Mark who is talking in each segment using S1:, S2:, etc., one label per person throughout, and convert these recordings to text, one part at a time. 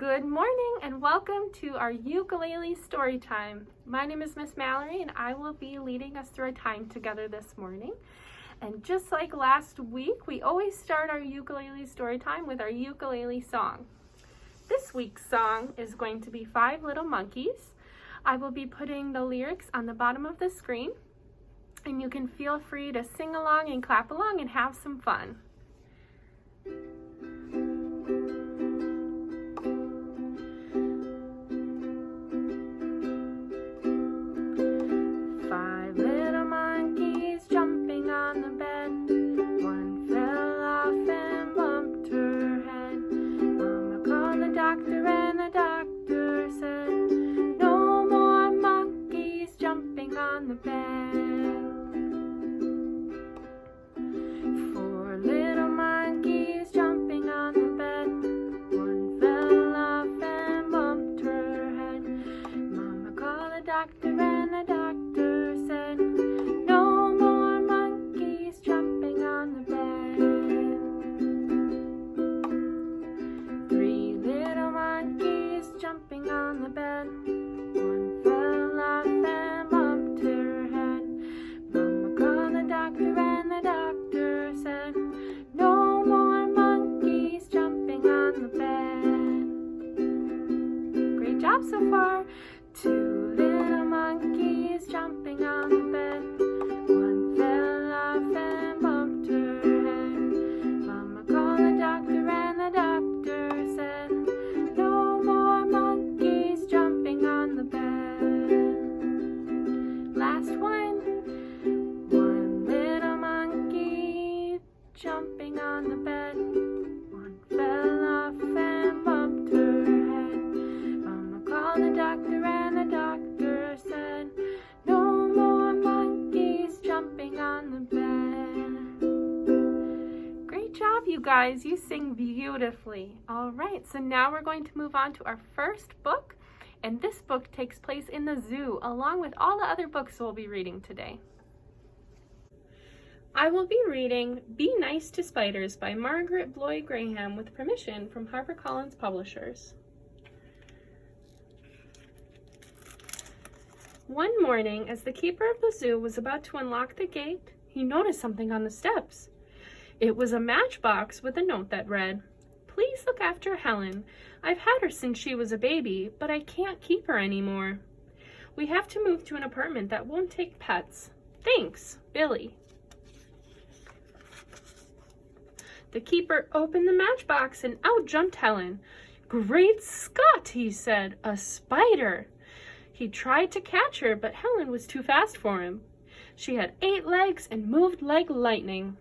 S1: Good morning and welcome to our ukulele story time. My name is Miss Mallory and I will be leading us through a time together this morning. And just like last week, we always start our ukulele story time with our ukulele song. This week's song is going to be Five Little Monkeys. I will be putting the lyrics on the bottom of the screen and you can feel free to sing along and clap along and have some fun. On the bed. Four little monkeys jumping on the bed. One fell off and bumped her head. Mama called the doctor and the doctor said, no more monkeys jumping on the bed. Three little monkeys jumping on the bed. One fell off and bumped her head. Mama called the doctor and the doctor said, no more monkeys jumping on the bed. Great job so far. Two little monkeys jumping on the bed. One fell off and bumped her head. Mama called the doctor and the doctor said, no more monkeys jumping on the bed. Last one. One little monkey jumping on the bed. One fell off and bumped her head. Mama called the doctor and the doctor said, no more monkeys jumping on the bed. Great job, you guys. You sing beautifully. All right, so now we're going to move on to our first book. And this book takes place in the zoo, along with all the other books we'll be reading today. I will be reading Be Nice to Spiders by Margaret Bloy Graham with permission from HarperCollins Publishers. One morning, as the keeper of the zoo was about to unlock the gate, he noticed something on the steps. It was a matchbox with a note that read, "Please look after Helen. I've had her since she was a baby, but I can't keep her anymore. We have to move to an apartment that won't take pets. Thanks, Billy." The keeper opened the matchbox and out jumped Helen. "Great Scott," he said, "a spider." He tried to catch her, but Helen was too fast for him. She had 8 legs and moved like lightning.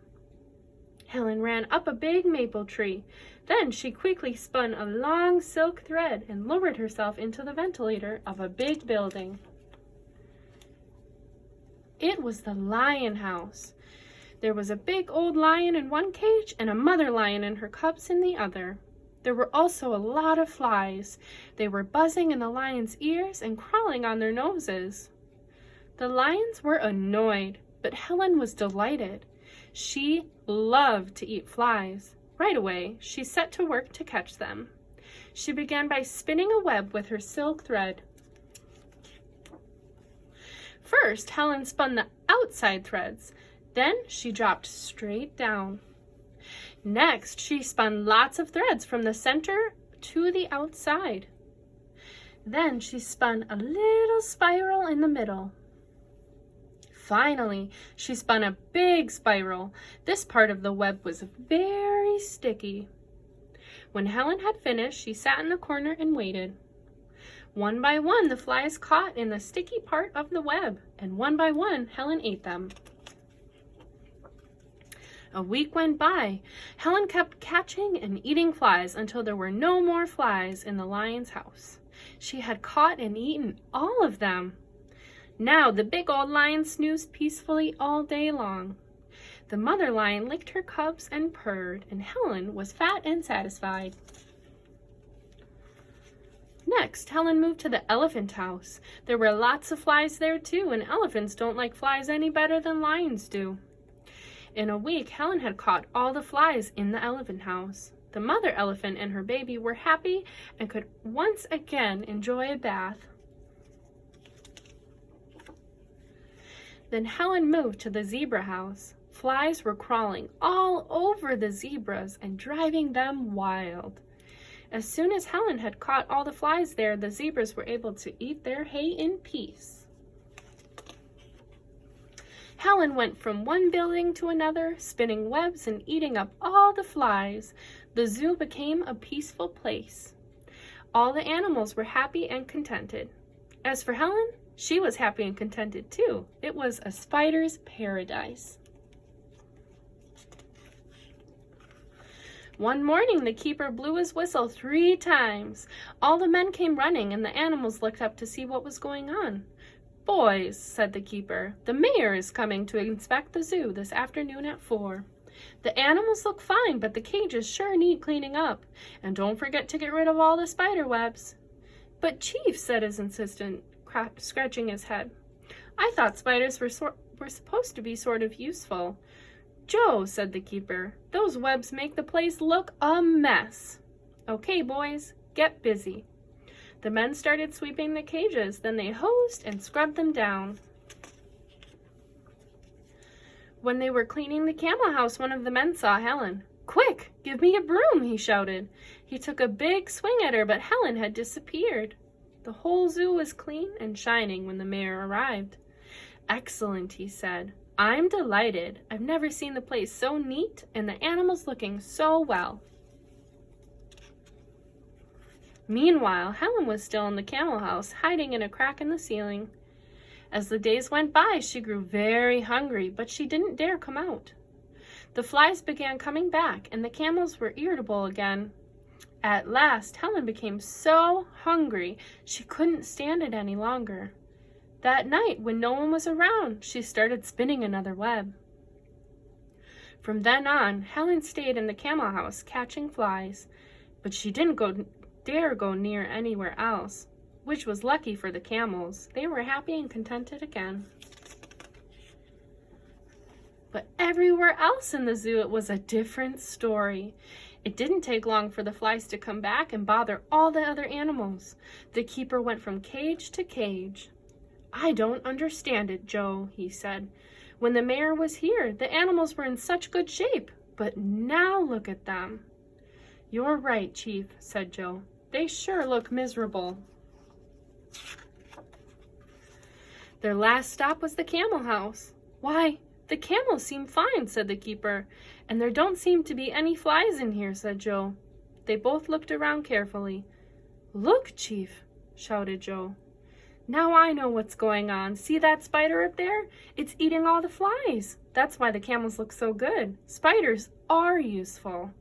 S1: Helen ran up a big maple tree. Then she quickly spun a long silk thread and lowered herself into the ventilator of a big building. It was the lion house. There was a big old lion in one cage and a mother lion and her cubs in the other. There were also a lot of flies. They were buzzing in the lion's ears and crawling on their noses. The lions were annoyed, but Helen was delighted. She loved to eat flies. Right away, she set to work to catch them. She began by spinning a web with her silk thread. First, Helen spun the outside threads. Then she dropped straight down. Next, she spun lots of threads from the center to the outside. Then she spun a little spiral in the middle. Finally, she spun a big spiral. This part of the web was very sticky. When Helen had finished, she sat in the corner and waited. One by one, the flies caught in the sticky part of the web, and one by one, Helen ate them. A week went by. Helen kept catching and eating flies until there were no more flies in the lion's house. She had caught and eaten all of them. Now the big old lion snoozed peacefully all day long. The mother lion licked her cubs and purred, and Helen was fat and satisfied. Next, Helen moved to the elephant house. There were lots of flies there too, and elephants don't like flies any better than lions do. In a week, Helen had caught all the flies in the elephant house. The mother elephant and her baby were happy and could once again enjoy a bath. Then Helen moved to the zebra house. Flies were crawling all over the zebras and driving them wild. As soon as Helen had caught all the flies there, the zebras were able to eat their hay in peace. Helen went from one building to another, spinning webs and eating up all the flies. The zoo became a peaceful place. All the animals were happy and contented. As for Helen, she was happy and contented too. It was a spider's paradise. One morning, the keeper blew his whistle 3 times. All the men came running, and the animals looked up to see what was going on. "Boys," said the keeper, "the mayor is coming to inspect the zoo this afternoon at 4. The animals look fine, but the cages sure need cleaning up. And don't forget to get rid of all the spider webs." "But Chief," said his assistant, scratching his head, "I thought spiders were supposed to be sort of useful." "Joe," said the keeper, "those webs make the place look a mess." "Okay, boys, get busy." The men started sweeping the cages, then they hosed and scrubbed them down. When they were cleaning the camel house, one of the men saw Helen. "Quick, give me a broom," he shouted. He took a big swing at her, but Helen had disappeared. The whole zoo was clean and shining when the mayor arrived. "Excellent," he said. "I'm delighted. I've never seen the place so neat and the animals looking so well." Meanwhile, Helen was still in the camel house, hiding in a crack in the ceiling. As the days went by, she grew very hungry, but she didn't dare come out. The flies began coming back, and the camels were irritable again. At last, Helen became so hungry she couldn't stand it any longer. That night, when no one was around, she started spinning another web. From then on, Helen stayed in the camel house catching flies, but she didn't dare go near anywhere else, which was lucky for the camels. They were happy and contented again. But everywhere else in the zoo, it was a different story. It didn't take long for the flies to come back and bother all the other animals. The keeper went from cage to cage. "I don't understand it, Joe," he said. "When the mayor was here, the animals were in such good shape, but now look at them." "You're right, Chief," said Joe. "They sure look miserable." Their last stop was the camel house. "Why, the camels seem fine," said the keeper. "And there don't seem to be any flies in here," said Joe. They both looked around carefully. "Look, Chief," shouted Joe. "Now I know what's going on. See that spider up there? It's eating all the flies. That's why the camels look so good. Spiders are useful."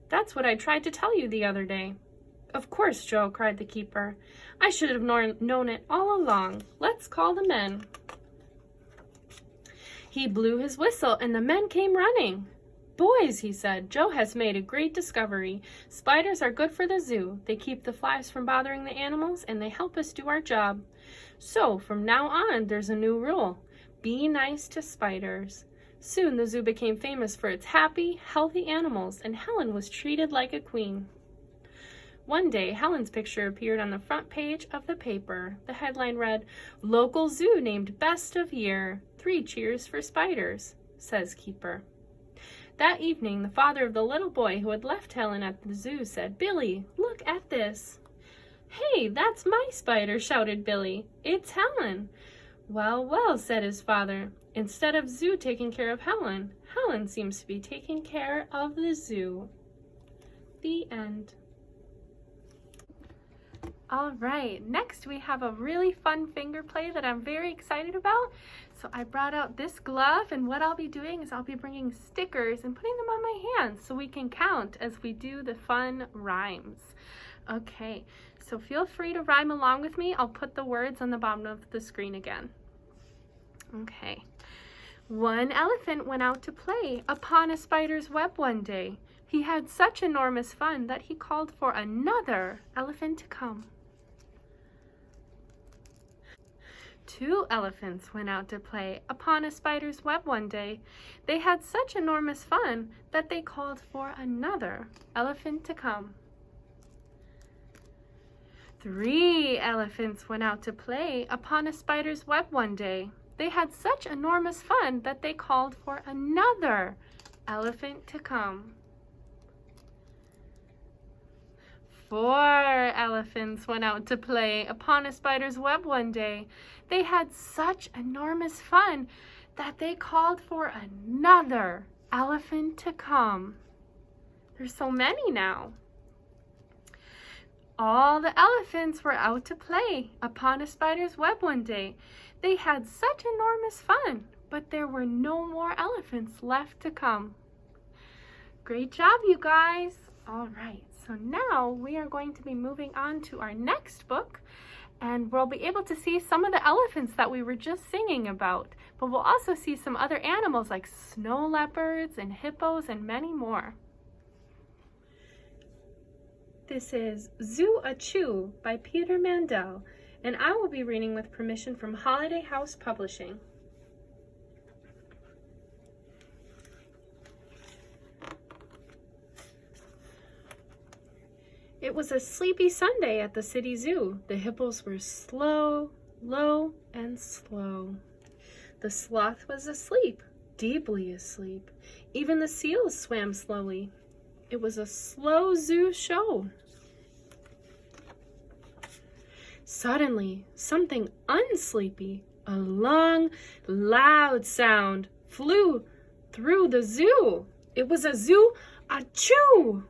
S1: "That's what I tried to tell you the other day." "Of course, Joe," cried the keeper. "I should have known it all along. Let's call the men." He blew his whistle, and the men came running. "Boys," he said, "Joe has made a great discovery. Spiders are good for the zoo. They keep the flies from bothering the animals, and they help us do our job. So, from now on, there's a new rule. Be nice to spiders." Soon, the zoo became famous for its happy, healthy animals, and Helen was treated like a queen. One day, Helen's picture appeared on the front page of the paper. The headline read, "Local Zoo Named Best of Year. 3 cheers for spiders," says keeper. That evening, the father of the little boy who had left Helen at the zoo said, "Billy, look at this." "Hey, that's my spider," shouted Billy. "It's Helen." "Well, well," said his father. "Instead of zoo taking care of Helen, Helen seems to be taking care of the zoo." The end. All right, next we have a really fun finger play that I'm very excited about. So I brought out this glove, and what I'll be doing is I'll be bringing stickers and putting them on my hands so we can count as we do the fun rhymes. Okay, so feel free to rhyme along with me. I'll put the words on the bottom of the screen again. Okay. One elephant went out to play upon a spider's web one day. He had such enormous fun that he called for another elephant to come. 2 elephants went out to play upon a spider's web one day. They had such enormous fun that they called for another elephant to come. 3 elephants went out to play upon a spider's web one day. They had such enormous fun that they called for another elephant to come. 4 elephants went out to play upon a spider's web one day. They had such enormous fun that they called for another elephant to come. There's so many now. All the elephants were out to play upon a spider's web one day. They had such enormous fun, but there were no more elephants left to come. Great job, you guys. All right, so now we are going to be moving on to our next book, and we'll be able to see some of the elephants that we were just singing about, but we'll also see some other animals like snow leopards and hippos and many more. This is Zoo a Chew by Peter Mandel, and I will be reading with permission from Holiday House Publishing. It was a sleepy Sunday at the city zoo. The hippos were slow, low, and slow. The sloth was asleep, deeply asleep. Even the seals swam slowly. It was a slow zoo show. Suddenly, something unsleepy, a long, loud sound, flew through the zoo. It was a zoo achoo!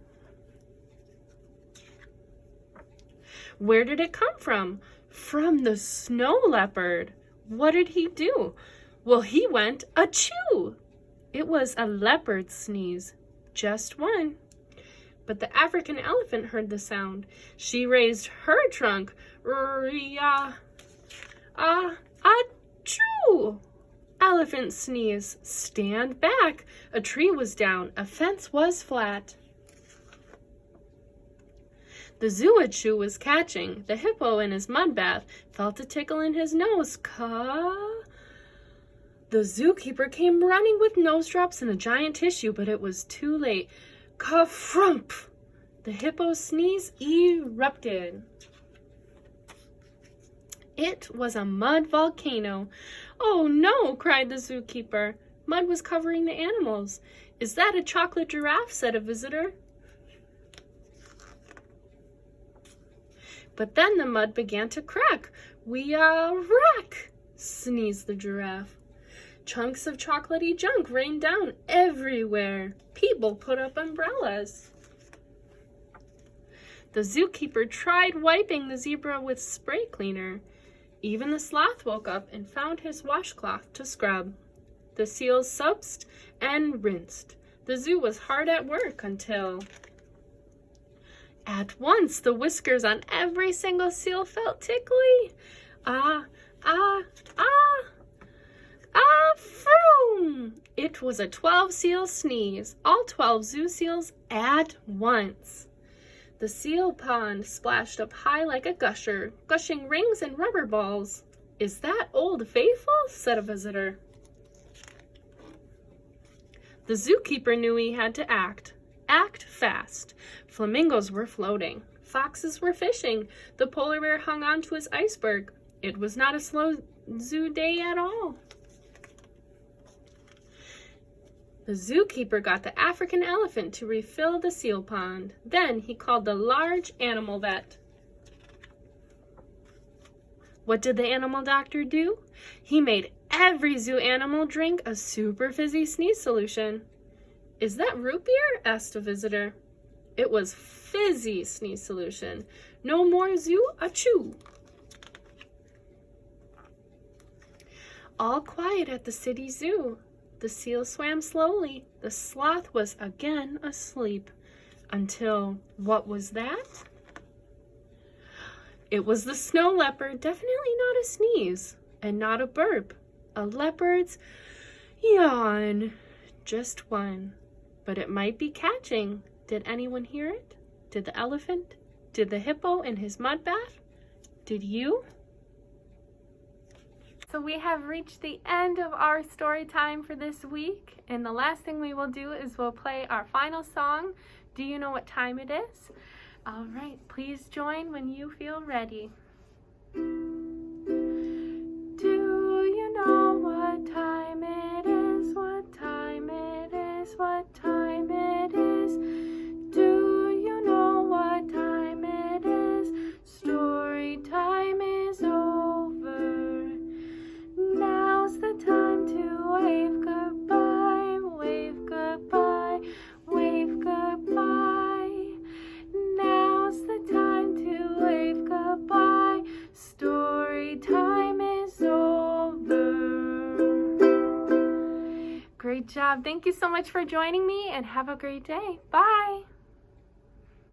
S1: Where did it come from? From the snow leopard. What did he do? Well, he went achoo! It was a leopard sneeze, just one. But the African elephant heard the sound. She raised her trunk. Ria, achoo! Elephant sneeze. Stand back. A tree was down. A fence was flat. The zoo-achoo was catching. The hippo in his mud bath felt a tickle in his nose. The zookeeper came running with nose drops and a giant tissue, but it was too late. Ka-frump! The hippo's sneeze erupted. It was a mud volcano. Oh no, cried the zookeeper. Mud was covering the animals. Is that a chocolate giraffe? Said a visitor. But then the mud began to crack. We wreck, sneezed the giraffe. Chunks of chocolatey junk rained down everywhere. People put up umbrellas. The zookeeper tried wiping the zebra with spray cleaner. Even the sloth woke up and found his washcloth to scrub. The seals subsed and rinsed. The zoo was hard at work until... At once, the whiskers on every single seal felt tickly. Froom! It was a 12-seal sneeze, all 12 zoo seals at once. The seal pond splashed up high like a gusher, gushing rings and rubber balls. Is that Old Faithful? Said a visitor. The zookeeper knew he had to act. Act fast. Flamingos were floating. Foxes were fishing. The polar bear hung on to his iceberg. It was not a slow zoo day at all. The zookeeper got the African elephant to refill the seal pond. Then he called the large animal vet. What did the animal doctor do? He made every zoo animal drink a super fizzy sneeze solution. Is that root beer? Asked a visitor. It was fizzy sneeze solution. No more zoo achoo. All quiet at the city zoo. The seal swam slowly. The sloth was again asleep. Until, what was that? It was the snow leopard, definitely not a sneeze, and not a burp. A leopard's yawn. Just one. But it might be catching. Did anyone hear it? Did the elephant? Did the hippo in his mud bath? Did you? So we have reached the end of our story time for this week, and the last thing we will do is we'll play our final song. Do you know what time it is? All right, please join when you feel ready. Do you know what time it is? What time it is? What time it is? Do you know what time it is? Story time is over. Now's the time to wave goodbye, wave goodbye, wave goodbye. Now's the time to wave goodbye. Story time is over. Great job. Thank you so much for joining me, and have a great day. Bye.